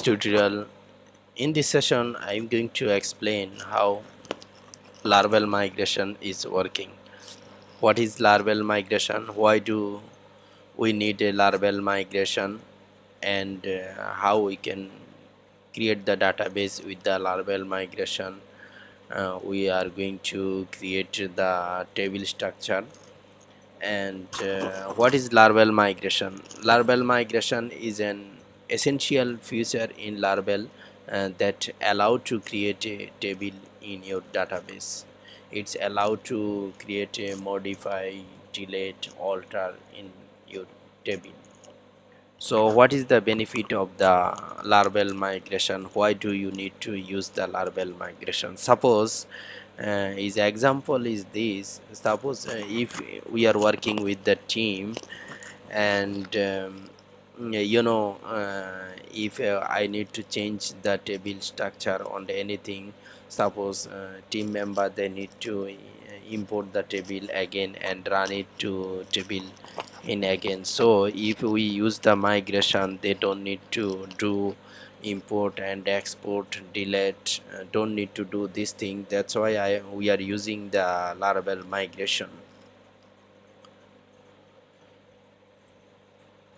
Tutorial. In this session I am going to explain how Laravel migration is working. What is Laravel migration, why do we need a Laravel migration, and how we can create the database with the Laravel migration. We are going to create the table structure. And what is Laravel migration? Laravel migration is an essential feature in Laravel that allow to create a table in your database. It's allowed to create a modify, delete, alter in your table. So what is the benefit of the Laravel migration? Why do you need to use the Laravel migration? Suppose his example is this. Suppose if we are working with the team, and if I need to change the table structure on anything. Suppose team member, they need to import the table again and run it to table in again. So if we use the migration, they don't need to do import and export, delete, don't need to do this thing. That's why we are using the Laravel migration.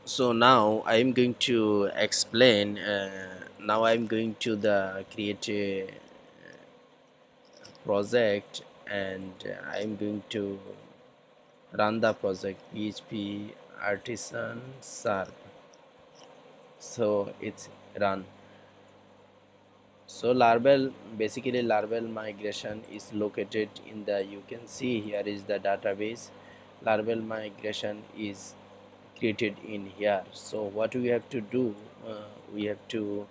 So now I'm going to explain. Now I'm going to the create a project, and I'm going to run the project PHP artisan sharp. So it's run. So Laravel, basically Laravel migration is located in the, you can see here is the database. Laravel migration is created in here. So what we have to do, we have to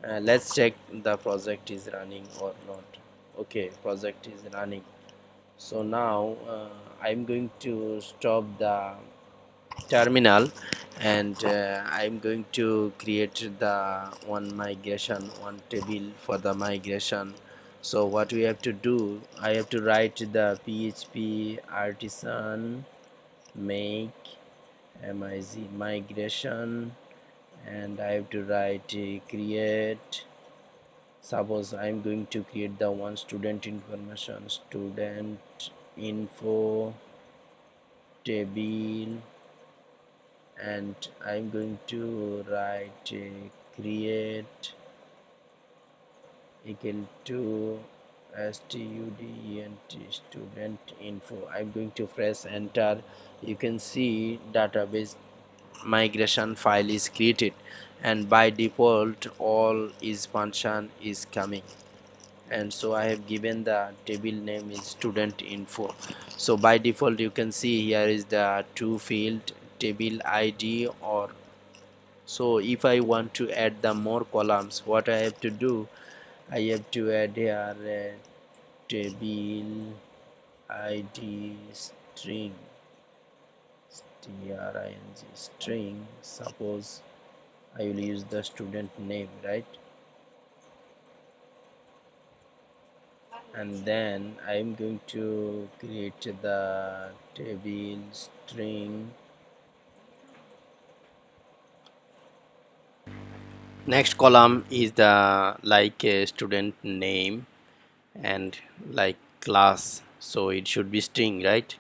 let's check the project is running or not. Okay, project is running. So now I'm going to stop the terminal, and I'm going to create the one migration, one table for the migration. So what we have to do, I have to write the PHP artisan make migration, and I have to write create. Suppose I'm going to create the one student information, student info table, and I'm going to write create equal to student student info. I'm going to press enter. You can see database migration file is created, and by default all is function is coming. And so I have given the table name is student info. So by default you can see here is the two field table ID. Or so if I want to add the more columns, what I have to do, I have to add here table ID string, string. Suppose I will use the student name, right? And then I'm going to create the table string. Next column is the like a student name and like class, so it should be string, right?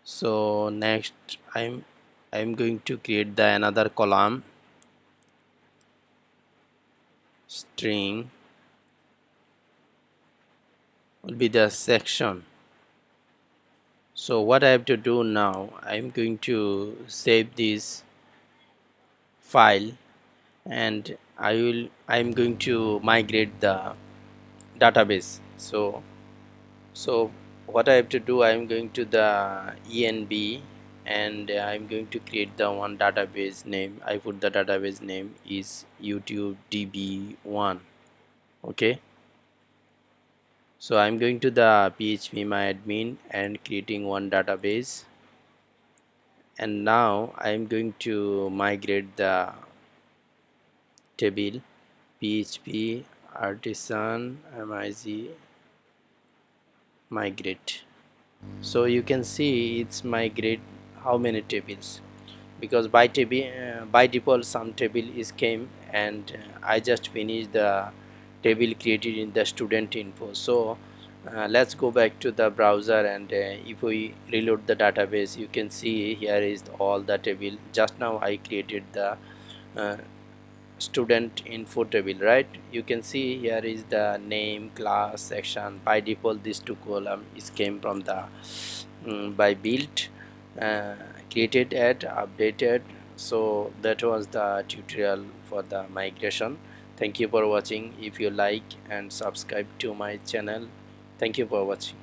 So next I'm going to create the another column string will be the section. So what I have to do now, I'm going to save this file, and I'm going to migrate the database. So what I have to do, I'm going to the env, and I'm going to create the one database name. I put the database name is YouTube db1. Okay, so I'm going to the php myadmin and creating one database, and now I'm going to migrate the table php artisan migrate. So you can see it's migrate how many tables, because by default some table is came and I just finished the table created in the student info. So let's go back to the browser, and if we reload the database, you can see here is all the table. Just now I created the uh, student info table, right? You can see here is the name, class, section. By default these two column is came from the by build, uh, created, add, updated. So that was the tutorial for the migration. Thank you for watching. If you like and subscribe to my channel, thank you for watching.